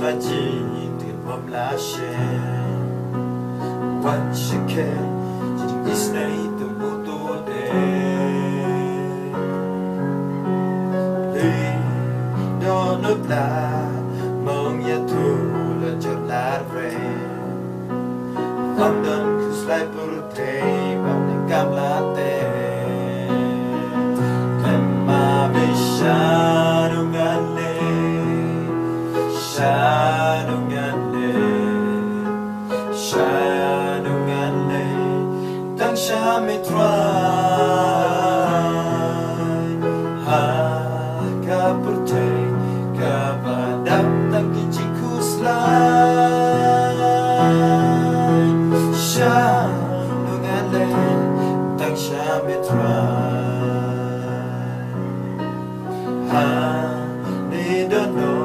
Swaji Tin Mom Lashe One Shake Is Nay the Muto Day Don't apply Mong Yatu La Jolar Rain London Kus Lai Purute Bam Ni Kamlate Kema Vishanu Ngale Shanu Ngale Shanu Ngale Tang Shami Try Ha Kapurte Kabadam Tang Kichi Kus Lai Shanu Ngale Tang Shami Try Ha Ni don't know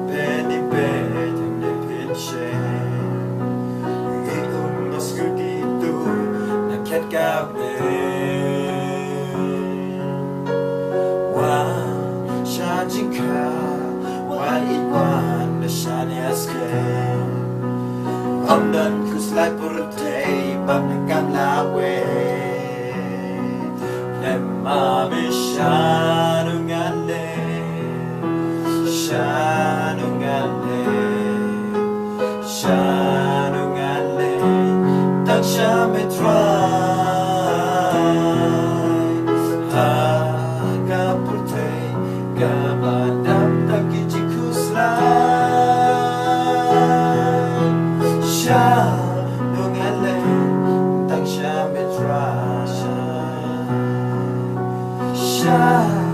Penny bed in the pinche Mas gitu Naket kabe Wan Shajinka Wan itwan Na shani aske Amdan kuslai purte Bab na kamlawe Lemma bishanu ngale Shanu ngale Shanu ngale Tang shame try Ha kapurte Gabadam takichi kuslai Shanu ngale Tang shame try Shanu